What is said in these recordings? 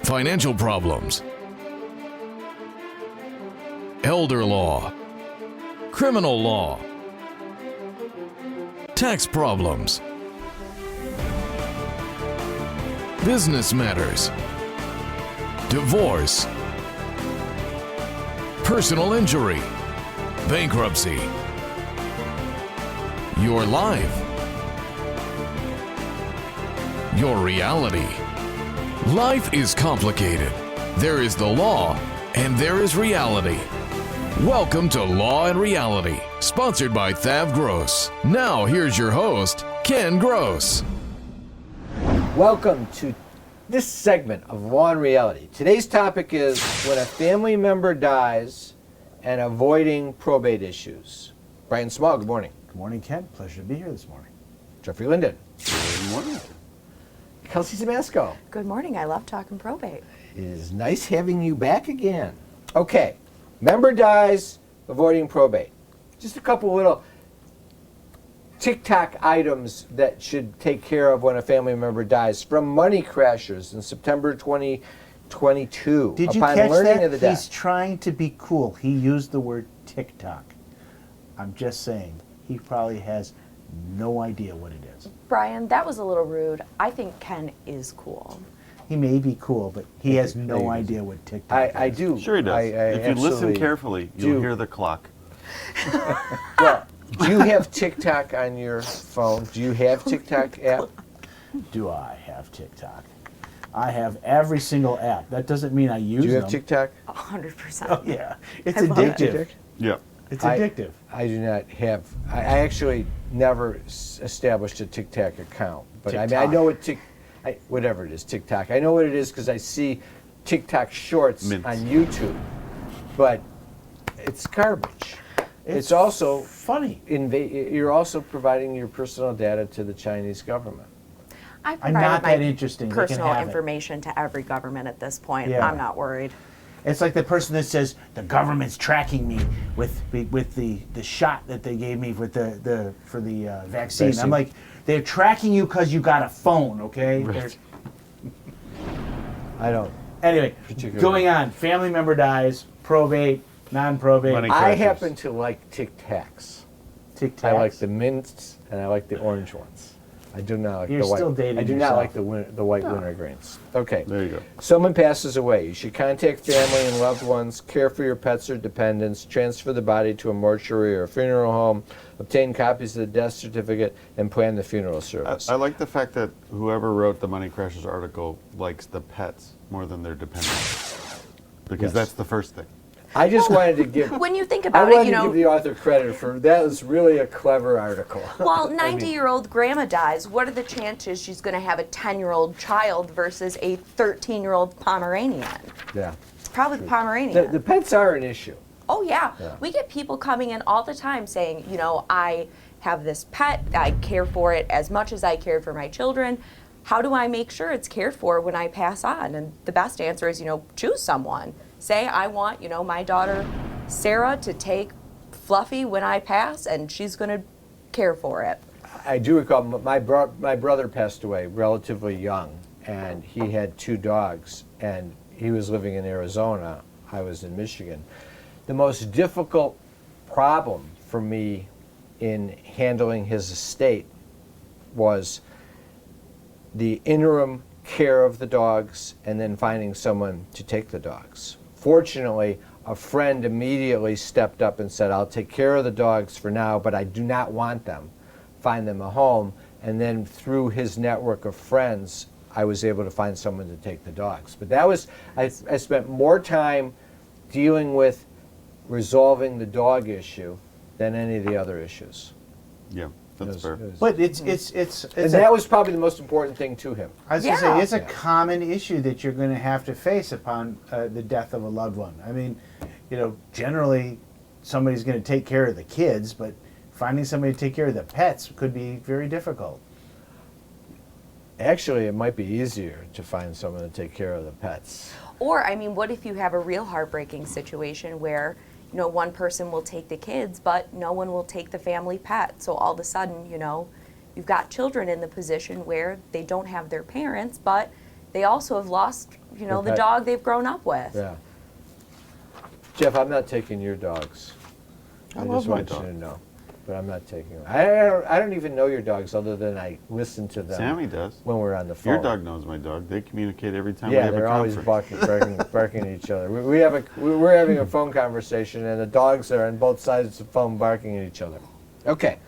financial problems, elder law, criminal law, tax problems, business matters, divorce, personal injury, bankruptcy, your life, your reality. Life is complicated. There is the law and there is reality. Welcome to Law and Reality, sponsored by THAV GROSS. Now here's your host, Ken Gross. Welcome to this segment of Law and Reality. Today's topic is when a family member dies and avoiding probate issues. Brian Small, good morning. Good morning, Ken. Pleasure to be here this morning. Jeffrey Linden. Good morning. Kelsey Samasco. Good morning. I love talking probate. It is nice having you back again. Okay, member dies, avoiding probate. Just a couple little TikTok items that should take care of when a family member dies from Money Crashers in September 2022. Did you upon catch learning that? of the death. He's trying to be cool. He used the word TikTok. I'm just saying, he probably has no idea what it is. Brian, that was a little rude. I think Ken is cool. He may be cool, but he has no idea what TikTok is. I do. Sure he does. If you listen carefully, you'll hear the clock. Well, do you have TikTok on your phone? Do you have TikTok app? Do I have TikTok? I have every single app. That doesn't mean I use them. Do you have TikTok? 100%. Oh, yeah. It's I love it. addictive. Yeah. It's addictive. I do not have. I actually never established a TikTok account, but I mean I know what whatever it is, TikTok. I know what it is because I see TikTok shorts on YouTube, but it's garbage. It's also funny. You're also providing your personal data to the Chinese government. I I'm provided not my that interesting. They can personal have it. information to every government at this point. Yeah. I'm not worried. It's like the person that says the government's tracking me with the shot that they gave me with the vaccine. I'm like, they're tracking you because you got a phone, okay? Right. I don't. Anyway, Particularly. going on. Family member dies, probate, non-probate. Money I Crashers. happen to like Tic Tacs. Tic-tacs. I like the mints and I like the orange ones. I do not like You're the white. still dating I do yourself. not like the white wintergreens. Okay. There you go. Someone passes away. You should contact family and loved ones, care for your pets or dependents, transfer the body to a mortuary or a funeral home, obtain copies of the death certificate, and plan the funeral service. I like the fact that whoever wrote the Money Crashers article likes the pets more than their dependents. Because Yes. that's the first thing. I just wanted to give. When you think I about it, wanted you to give know, the author credit for that. Was really a clever article. while 90-year-old grandma dies, what are the chances she's going to have a 10-year-old child versus a 13-year-old Pomeranian? Yeah. It's probably the Pomeranian. The pets are an issue. Oh, yeah. Yeah. We get people coming in all the time saying, you know, I have this pet, I care for it as much as I care for my children. How do I make sure it's cared for when I pass on? And the best answer is, you know, choose someone. Say, I want, you know, my daughter Sarah to take Fluffy when I pass, and she's going to care for it. I do recall my brother passed away relatively young, and he had 2 dogs, and he was living in Arizona. I was in Michigan. The most difficult problem for me in handling his estate was the interim care of the dogs and then finding someone to take the dogs. Fortunately, a friend immediately stepped up and said, I'll take care of the dogs for now, but I do not want them. Find them a home. And then through his network of friends, I was able to find someone to take the dogs. But that was, I spent more time dealing with resolving the dog issue than any of the other issues. Yeah, that's fair. But it's And that was probably the most important thing to him. I was going to Yeah. say, it's a common issue that you're going to have to face upon the death of a loved one. I mean, you know, generally somebody's going to take care of the kids, but finding somebody to take care of the pets could be very difficult. Actually, it might be easier to find someone to take care of the pets. Or, I mean, what if you have a real heartbreaking situation where, you know, one person will take the kids, but no one will take the family pet. So all of a sudden, you know, you've got children in the position where they don't have their parents, but they also have lost, you know, the Okay. dog they've grown up with. Yeah. Jeff, I'm not taking your dogs. I I love just my want you dog. to know. But I'm not taking them. I don't even know your dogs other than I listen to them Sammy does. when we're on the phone. Your dog knows my dog. They communicate every time we Yeah, have a they're always conference. barking at each other. We're having a phone conversation, and the dogs are on both sides of the phone barking at each other. Okay.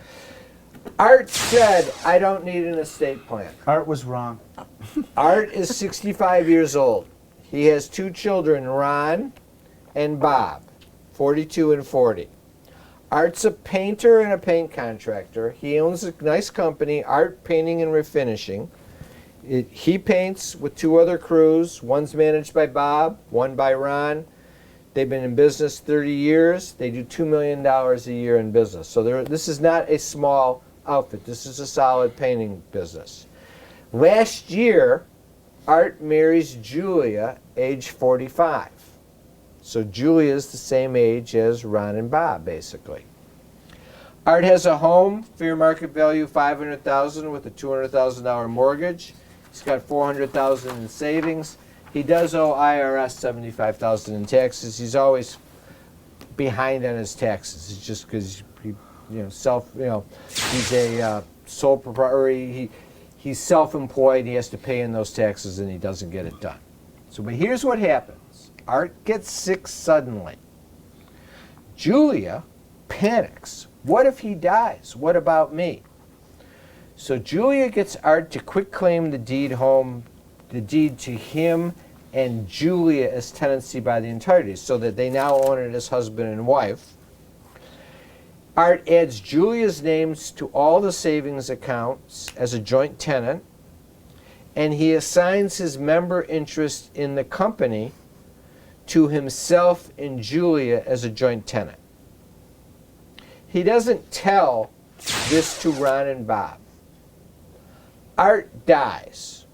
Art said, I don't need an estate plan. Art was wrong. Art is 65 years old. He has 2 children, Ron and Bob, 42 and 40. Art's a painter and a paint contractor. He owns a nice company, Art Painting and Refinishing. He paints with 2 other crews. One's managed by Bob, one by Ron. They've been in business 30 years. They do $2 million a year in business. So this is not a small outfit. This is a solid painting business. Last year, Art marries Julia, age 45. So Julia is the same age as Ron and Bob, basically. Art has a home, fair market value $500,000 with a $200,000 mortgage. He's got $400,000 in savings. He does owe IRS $75,000 in taxes. He's always behind on his taxes. It's just because he's a sole proprietor. He's self-employed. He has to pay in those taxes, and he doesn't get it done. So, but here's what happens. Art gets sick suddenly. Julia panics. What if he dies? What about me? So Julia gets Art to quitclaim the deed to him and Julia as tenancy by the entirety, so that they now own it as husband and wife. Art adds Julia's names to all the savings accounts as a joint tenant, and he assigns his member interest in the company to himself and Julia as a joint tenant. He doesn't tell this to Ron and Bob. Art dies.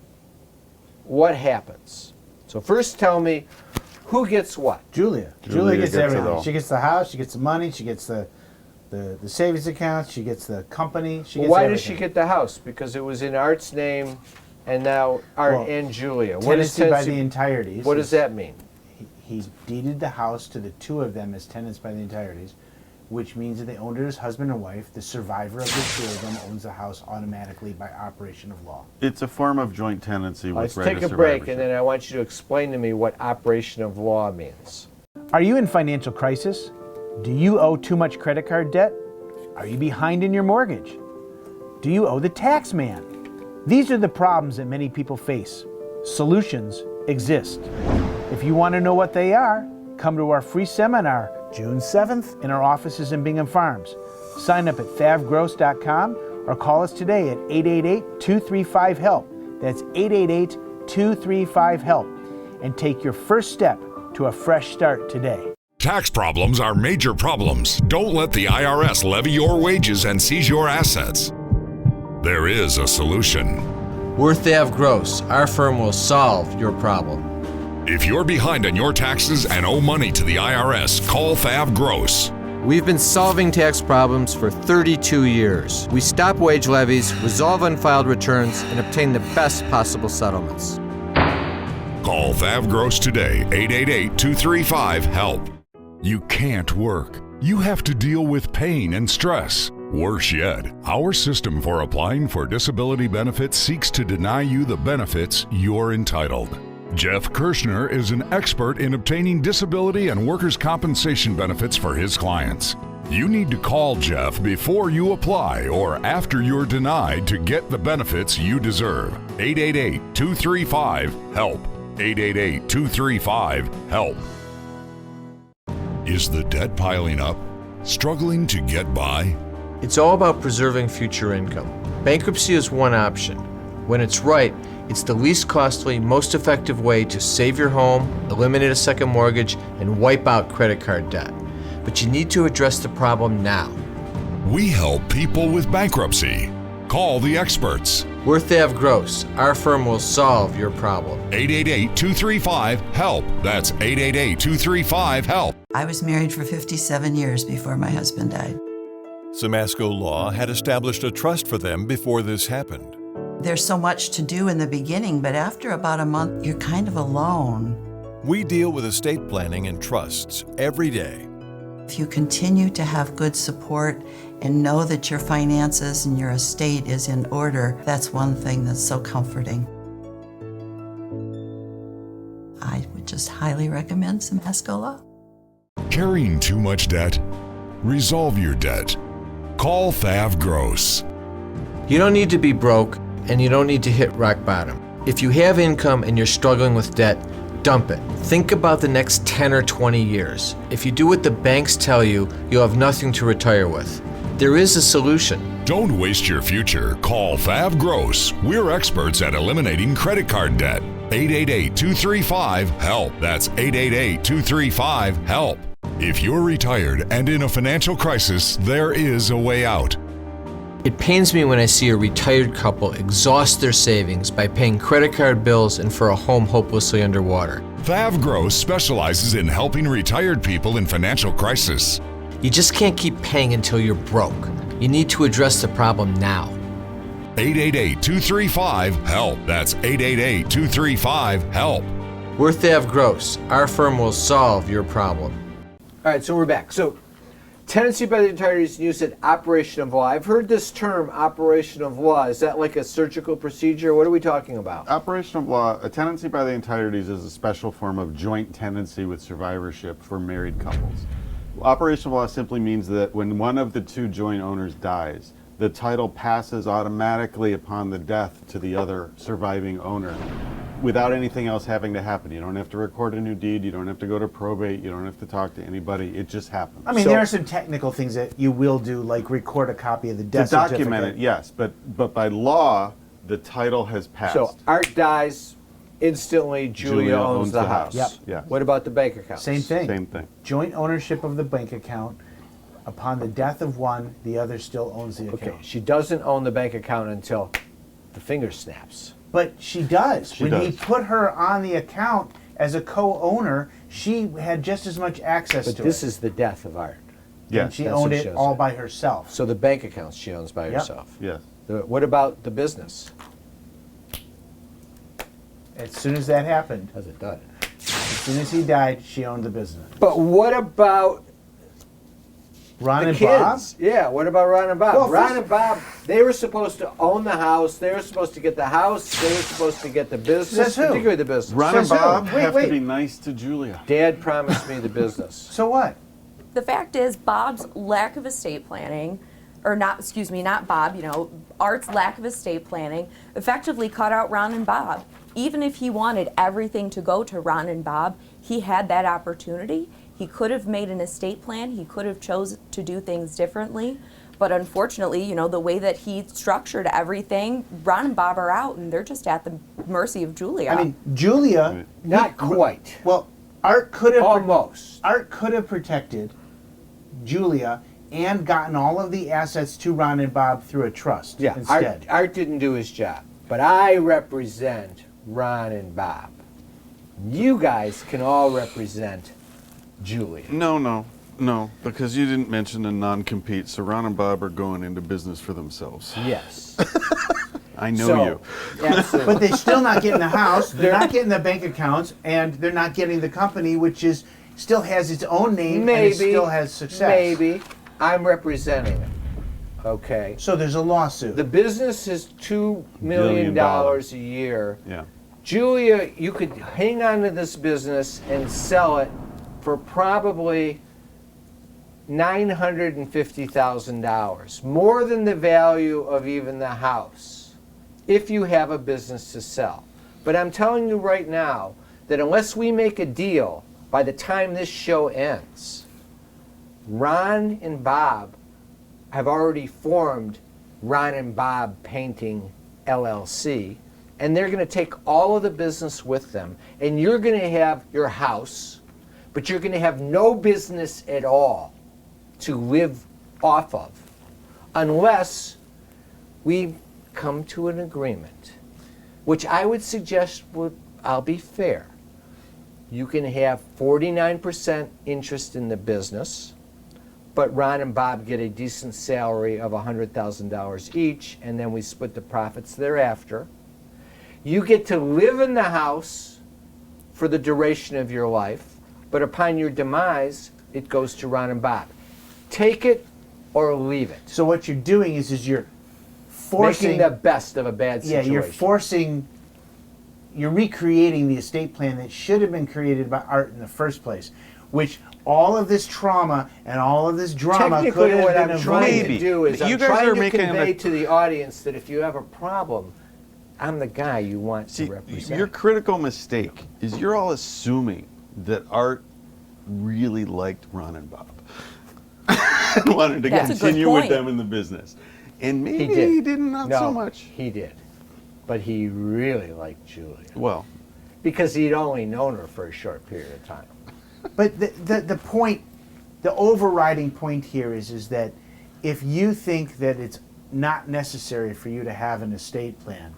What happens? So first tell me, who gets what? Julia. Julia Julia gets gets it everything. all. She gets the house, she gets the money, she gets the savings account, she gets the company, she gets Why everything. does she get the house? Because it was in Art's name, and now Art Well, and Julia. What is tenancy by the entireties? What does that mean? He deeded the house to the 2 of them as tenants by the entireties, which means that they owned it as husband and wife. The survivor of the 2 of them owns the house automatically by operation of law. It's a form of joint tenancy with Let's right take of a break, and survivorship. then I want you to explain to me what operation of law means. Are you in financial crisis? Do you owe too much credit card debt? Are you behind in your mortgage? Do you owe the tax man? These are the problems that many people face. Solutions exist. If you want to know what they are, come to our free seminar June 7th in our offices in Bingham Farms. Sign up at thavgross.com or call us today at 888-235-HELP. That's 888-235-HELP. And take your first step to a fresh start today. Tax problems are major problems. Don't let the IRS levy your wages and seize your assets. There is a solution. We're THAV Gross. Our firm will solve your problem. If you're behind on your taxes and owe money to the IRS, call THAV Gross. We've been solving tax problems for 32 years. We stop wage levies, resolve unfiled returns, and obtain the best possible settlements. Call THAV Gross today, 888-235-HELP. You can't work. You have to deal with pain and stress. Worse yet, our system for applying for disability benefits seeks to deny you the benefits you're entitled. Jeff Kirshner is an expert in obtaining disability and workers' compensation benefits for his clients. You need to call Jeff before you apply or after you're denied to get the benefits you deserve. 888-235-HELP. 888-235-HELP. Is the debt piling up? Struggling to get by? It's all about preserving future income. Bankruptcy is one option. When it's right, it's the least costly, most effective way to save your home, eliminate a second mortgage, and wipe out credit card debt. But you need to address the problem now. We help people with bankruptcy. Call the experts. We're THAV Gross. Our firm will solve your problem. 888-235-HELP. That's 888-235-HELP. I was married for 57 years before my husband died. Simasco Law had established a trust for them before this happened. There's so much to do in the beginning, but after about a month, you're kind of alone. We deal with estate planning and trusts every day. If you continue to have good support and know that your finances and your estate is in order, that's one thing that's so comforting. I would just highly recommend some Escola. Carrying too much debt? Resolve your debt. Call THAV GROSS. You don't need to be broke, and you don't need to hit rock bottom. If you have income and you're struggling with debt, dump it. Think about the next 10 or 20 years. If you do what the banks tell you, you'll have nothing to retire with. There is a solution. Don't waste your future. Call THAV GROSS. We're experts at eliminating credit card debt. 888-235-HELP. That's 888-235-HELP. If you're retired and in a financial crisis, there is a way out. It pains me when I see a retired couple exhaust their savings by paying credit card bills and for a home hopelessly underwater. THAV GROSS specializes in helping retired people in financial crisis. You just can't keep paying until you're broke. You need to address the problem now. 888-235-HELP. That's 888-235-HELP. We're THAV GROSS. Our firm will solve your problem. All right, so we're back. So, tenancy by the retirees, you said operation of law. I've heard this term, operation of law. Is that like a surgical procedure? What are we talking about? Operation of law, a tenancy by the entireties is a special form of joint tenancy with survivorship for married couples. Operation of law simply means that when one of the two joint owners dies, the title passes automatically upon the death to the other surviving owner without anything else having to happen. You don't have to record a new deed, you don't have to go to probate, you don't have to talk to anybody, it just happens. I mean, there are some technical things that you will do, like record a copy of the death certificate. To document it, yes, but by law, the title has passed. So Art dies, instantly Julia owns the house. Yep. Yes. What about the bank account? Same thing. Same thing. Joint ownership of the bank account. Upon the death of one, the other still owns the account. Okay, she doesn't own the bank account until the finger snaps. But she does. She when does. he put her on the account as a co-owner, she had just as much access But to this it. is the death of Art. Yes. And she That's owned what she it does. all by herself. So the bank accounts she owns by Yep. herself. Yes. What about the business? As soon as that happened, How's it done? as soon as he died, she owned the business. But what about Ron the and kids? Bob? Yeah, what about Ron and Bob? Well, Ron first- and Bob, they were supposed to own the house. They were supposed to get the house. They were supposed to get the business, Says who? particularly the business. Ron and So, Bob wait, have wait. to be nice to Julia. Dad promised me the business. So what? The fact is, Bob's lack of estate planning, or not, excuse me, not Bob, Art's lack of estate planning effectively cut out Ron and Bob. Even if he wanted everything to go to Ron and Bob, he had that opportunity. He could have made an estate plan. He could have chose to do things differently. But unfortunately, the way that he structured everything, Ron and Bob are out, and they're just at the mercy of Julia. I mean, Julia. Not quite. Well, Art could have Almost. Art could have protected Julia and gotten all of the assets to Ron and Bob through a trust Yeah, instead. Art didn't do his job. But I represent Ron and Bob. You guys can all represent Julia. No, because you didn't mention a non-compete, so Ron and Bob are going into business for themselves. Yes. I know So, you. Absolutely. But they're still not getting the house, they're not getting the bank accounts, and they're not getting the company, which still has its own name and it still has success. Maybe. I'm representing it. Okay. So there's a lawsuit. The business is $2 million a year. Yeah. Julia, you could hang on to this business and sell it for probably $950,000, more than the value of even the house, if you have a business to sell. But I'm telling you right now that unless we make a deal by the time this show ends, Ron and Bob have already formed Ron and Bob Painting LLC, and they're going to take all of the business with them, and you're going to have your house, but you're going to have no business at all to live off of unless we come to an agreement, which I would suggest I'll be fair. You can have 49% interest in the business, but Ron and Bob get a decent salary of $100,000 each, and then we split the profits thereafter. You get to live in the house for the duration of your life, but upon your demise, it goes to Ron and Bob. Take it or leave it. So what you're doing is you're forcing Making the best of a bad situation. You're recreating the estate plan that should have been created by Art in the first place, which all of this trauma and all of this drama could Technically, have what been I'm trying avoided. to do is You I'm guys trying are to making convey a- to the audience that if you have a problem, I'm the guy you want See, to represent. your critical mistake is you're all assuming that Art really liked Ron and Bob and wanted to That's a good continue with point. them in the business. And maybe did. he didn't, not no, so much. He did. But he really liked Julia. Well, Because he'd only known her for a short period of time. But the point, the overriding point here is that if you think that it's not necessary for you to have an estate plan,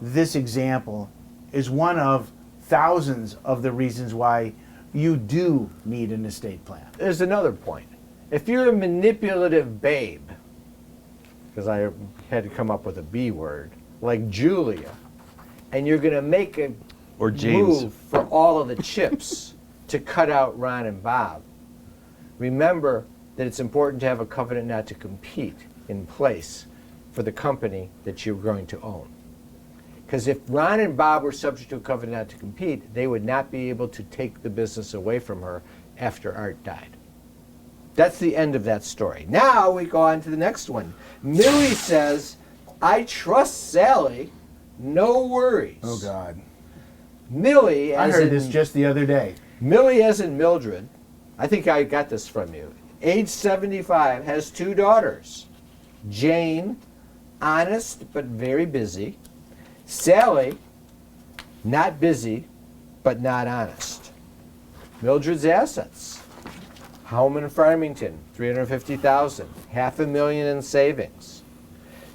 this example is one of thousands of the reasons why you do need an estate plan. There's another point. If you're a manipulative babe, because I had to come up with a B word, like Julia, and you're going to make a or James. move for all of the chips to cut out Ron and Bob, remember that it's important to have a covenant not to compete in place for the company that you're going to own. Because if Ron and Bob were subject to a covenant not to compete, they would not be able to take the business away from her after Art died. That's the end of that story. Now we go on to the next one. Millie says, I trust Sally, no worries. Oh God. Millie, I as heard in, this just the other day. Millie as in Mildred, I think I got this from you, age 75, has 2 daughters. Jane, honest but very busy. Sally, not busy but not honest. Mildred's assets. Home in Farmington, $350,000, $500,000 in savings.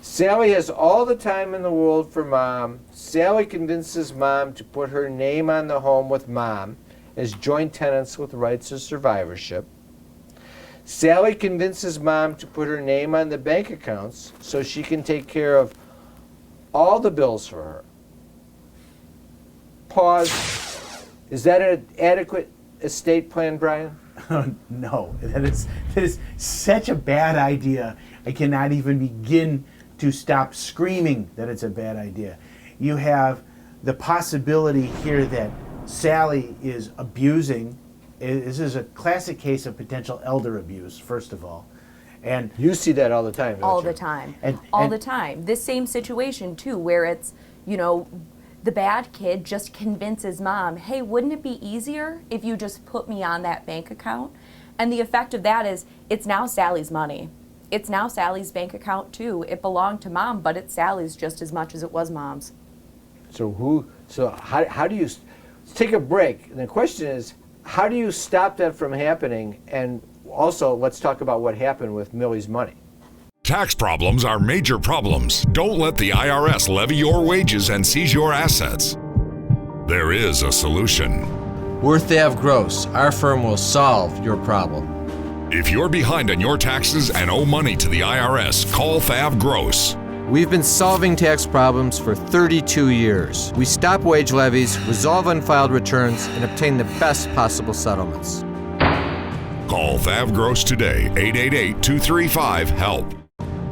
Sally has all the time in the world for Mom. Sally convinces Mom to put her name on the home with Mom as joint tenants with rights of survivorship. Sally convinces Mom to put her name on the bank accounts so she can take care of all the bills for her. Pause. Is that an adequate estate plan, Brian? No, that is such a bad idea. I cannot even begin to stop screaming that it's a bad idea. You have the possibility here that Sally is abusing. This is a classic case of potential elder abuse, first of all. And You see that all the time, don't All you? the time. And- all and- the time. This same situation, too, where it's, you know, the bad kid just convinces Mom, hey, wouldn't it be easier if you just put me on that bank account? And the effect of that is it's now Sally's money. It's now Sally's bank account, too. It belonged to Mom, but it's Sally's just as much as it was Mom's. So how do you, let's take a break. And the question is, how do you stop that from happening? And also, let's talk about what happened with Millie's money. Tax problems are major problems. Don't let the IRS levy your wages and seize your assets. There is a solution. We're THAV Gross. Our firm will solve your problem. If you're behind on your taxes and owe money to the IRS, call THAV Gross. We've been solving tax problems for 32 years. We stop wage levies, resolve unfiled returns, and obtain the best possible settlements. Call THAV Gross today, 888-235-HELP.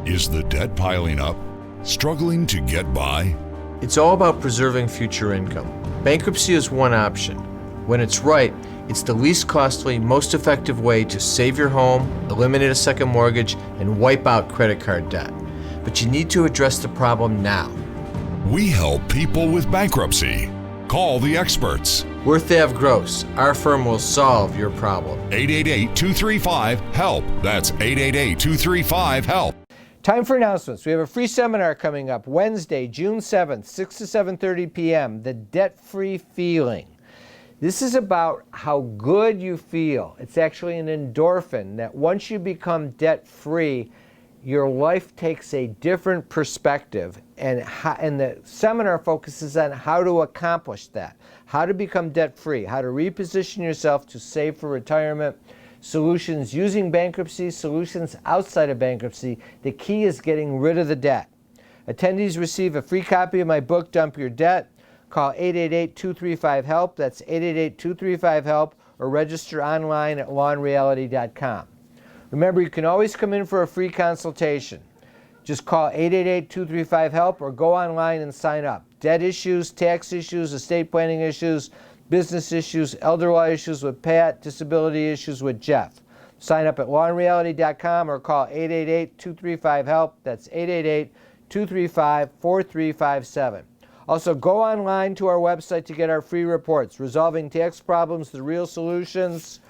Is the debt piling up? Struggling to get by? It's all about preserving future income. Bankruptcy is one option. When it's right, it's the least costly, most effective way to save your home, eliminate a second mortgage, and wipe out credit card debt. But you need to address the problem now. We help people with bankruptcy. Call the experts. We're THAV Gross. Our firm will solve your problem. 888-235-HELP. That's 888-235-HELP. Time for announcements. We have a free seminar coming up Wednesday, June 7th, 6 to 7:30 p.m., The Debt-Free Feeling. This is about how good you feel. It's actually an endorphin that once you become debt-free, your life takes a different perspective, and the seminar focuses on how to accomplish that, how to become debt-free, how to reposition yourself to save for retirement solutions using bankruptcy, solutions outside of bankruptcy. The key is getting rid of the debt. Attendees receive a free copy of my book, Dump Your Debt. Call 888-235-HELP. That's 888-235-HELP, or register online at lawandreality.com. Remember, you can always come in for a free consultation. Just call 888-235-HELP or go online and sign up. Debt issues, tax issues, estate planning issues, business issues, elder law issues with Pat, disability issues with Jeff. Sign up at lawandreality.com or call 888-235-HELP. That's 888-235-4357. Also, go online to our website to get our free reports. Resolving Tax Problems, The Real Solutions,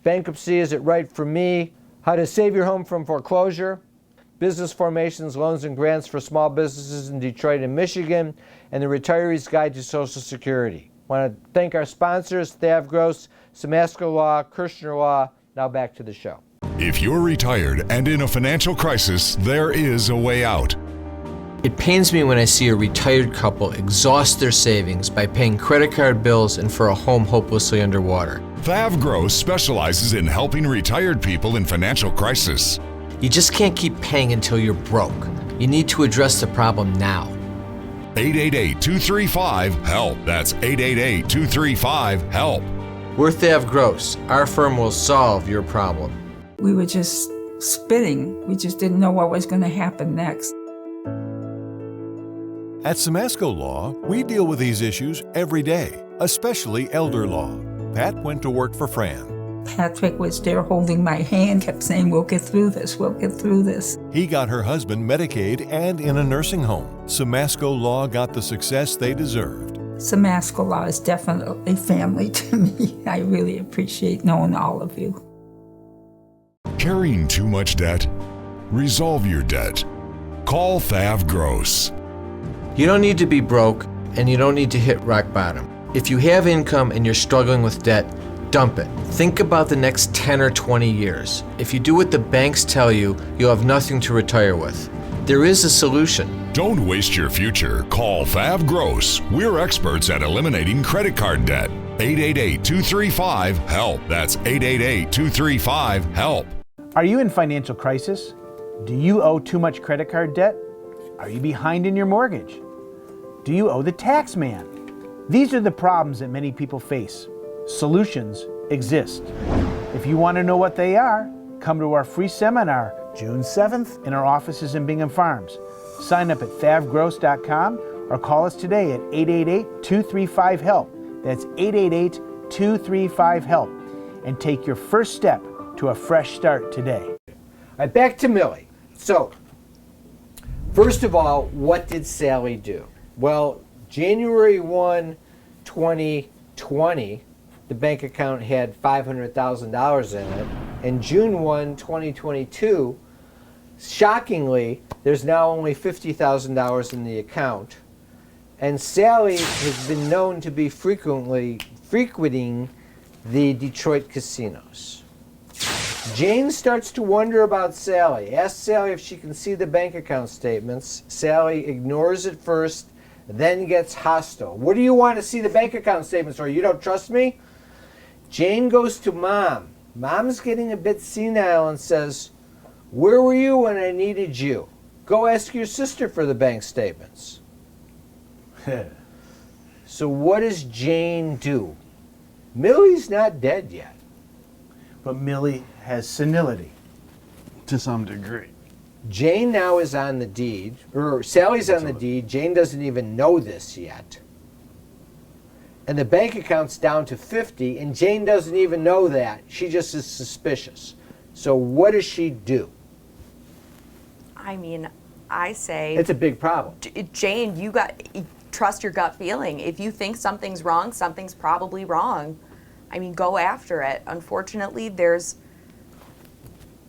Bankruptcy, Is It Right for Me? How to Save Your Home from Foreclosure, Business Formations, Loans and Grants for Small Businesses in Detroit and Michigan, and The Retiree's Guide to Social Security. I want to thank our sponsors, THAV Gross, Samasco Law, Kirshner Law. Now back to the show. If you're retired and in a financial crisis, there is a way out. It pains me when I see a retired couple exhaust their savings by paying credit card bills and for a home hopelessly underwater. THAV Gross specializes in helping retired people in financial crisis. You just can't keep paying until you're broke. You need to address the problem now. 888-235-HELP. That's 888-235-HELP. We're THAV Gross. Our firm will solve your problem. We were just spinning. We just didn't know what was going to happen next. At Samasco Law, we deal with these issues every day, especially elder law. Pat went to work for Fran. Patrick was there holding my hand, kept saying, "We'll get through this, we'll get through this." He got her husband Medicaid and in a nursing home. Samasco Law got the success they deserved. Samasco Law is definitely family to me. I really appreciate knowing all of you. Carrying too much debt? Resolve your debt. Call THAV Gross. You don't need to be broke, and you don't need to hit rock bottom. If you have income and you're struggling with debt, dump it. Think about the next 10 or 20 years. If you do what the banks tell you, you'll have nothing to retire with. There is a solution. Don't waste your future. Call THAV Gross. We're experts at eliminating credit card debt. 888-235-HELP. That's 888-235-HELP. Are you in financial crisis? Do you owe too much credit card debt? Are you behind in your mortgage? Do you owe the tax man? These are the problems that many people face. Solutions exist. If you want to know what they are, come to our free seminar June 7th in our offices in Bingham Farms. Sign up at thavgross.com or call us today at 888-235-HELP. That's 888-235-HELP. And take your first step to a fresh start today. All right, back to Millie. So, first of all, what did Sally do? Well, January 1, 2020, the bank account had $500,000 in it. And June 1, 2022, shockingly, there's now only $50,000 in the account. And Sally has been known to be frequenting the Detroit casinos. Jane starts to wonder about Sally. Asks Sally if she can see the bank account statements. Sally ignores it first, then gets hostile. What do you want to see the bank account statements for? You don't trust me? Jane goes to Mom. Mom's getting a bit senile and says, "Where were you when I needed you? Go ask your sister for the bank statements." So what does Jane do? Millie's not dead yet. But Millie has senility. To some degree. Jane now is on the deed, or Sally's on the deed. Jane doesn't even know this yet. And the bank account's down to 50, and Jane doesn't even know that. She just is suspicious. So what does she do? I mean, I say, It's a big problem. Jane, you trust your gut feeling. If you think something's wrong, something's probably wrong. I mean, go after it. Unfortunately, there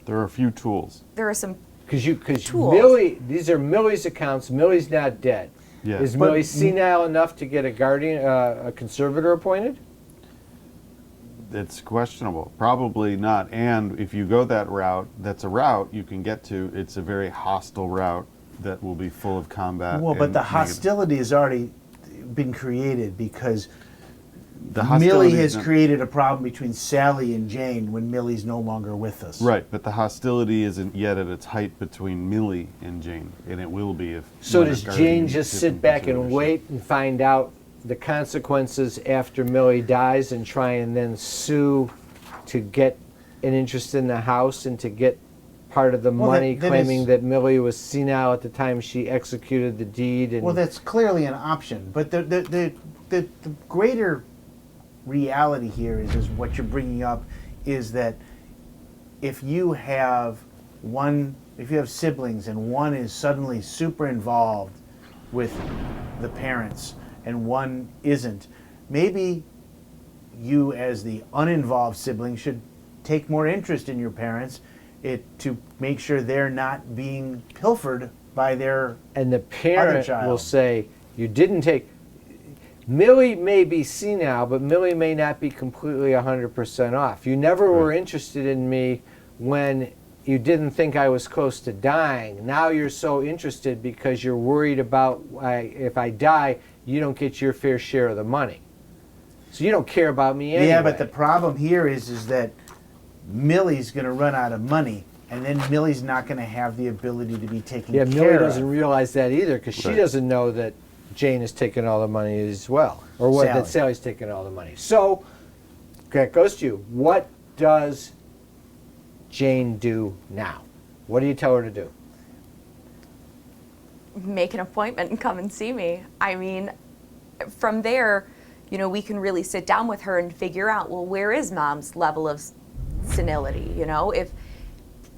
There are a few tools. are some Because tools. Millie, these are Millie's accounts. Millie's not dead. Yes. Is Millie senile enough to get a guardian, a conservator appointed? It's questionable. Probably not. And if you go that route, that's a route you can get to. It's a very hostile route that will be full of combat. Well, but and the negative. hostility has already been created because The Millie hostility has created a problem between Sally and Jane when Millie's no longer with us. Right, but the hostility isn't yet at its height between Millie and Jane, and it will be if. So one does guardian Jane is just in sit back and consideration. wait and find out the consequences after Millie dies and try and then sue to get an interest in the house and to get part of the Well, money, that claiming is- that Millie was senile at the time she executed the deed? And Well, that's clearly an option, but the greater reality here is what you're bringing up is that if you have siblings and one is suddenly super involved with the parents and one isn't, maybe you as the uninvolved sibling should take more interest in your parents to make sure they're not being pilfered by their and the other parent child. will say, you didn't take. Millie may be senile, but Millie may not be completely 100% off. You never were interested in me when you didn't think I was close to dying. Now you're so interested because you're worried about if I die, you don't get your fair share of the money. So you don't care about me anyway. Yeah, but the problem here is that Millie's going to run out of money, and then Millie's not going to have the ability to be taken care of. Millie doesn't realize that either because she Right. doesn't know that Jane is taking all the money as well, or what that Sally's taking all the money. So that goes to you. What does Jane do now? What do you tell her to do? Make an appointment and come and see me. I mean, from there, we can really sit down with her and figure out, well, where is mom's level of senility? If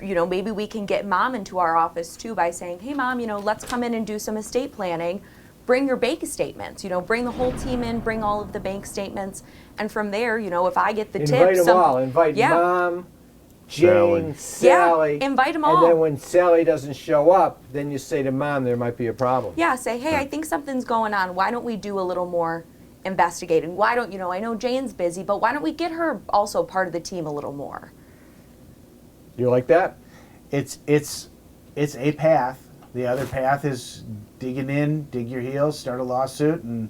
maybe we can get mom into our office too by saying, hey mom, let's come in and do some estate planning. Bring your bank statements, bring the whole team in, bring all of the bank statements. And from there, if I get the Invite tips. them all. Invite Mom, Jane, Sally. Sally. Yeah, invite 'em all. And then when Sally doesn't show up, then you say to Mom, there might be a problem. Yeah, say, hey, I think something's going on. Why don't we do a little more investigating? Why don't, I know Jane's busy, but why don't we get her also part of the team a little more? You like that? It's a path. The other path is dig your heels, start a lawsuit, and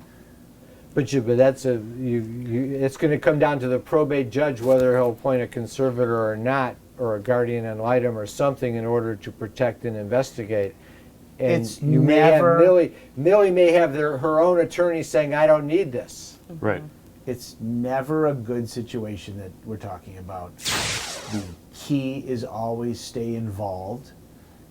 But that's it's going to come down to the probate judge whether he'll appoint a conservator or not, or a guardian ad litem or something in order to protect and investigate. And It's you may have Millie may have her own attorney saying, I don't need this. Right. it's never a good situation that we're talking about. The key is always stay involved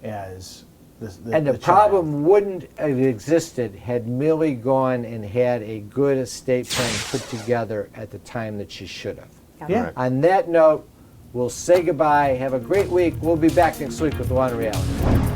as the problem wouldn't have existed had Millie gone and had a good estate plan put together at the time that she should have. Yeah. On that note, we'll say goodbye. Have a great week. We'll be back next week with Law and Reality.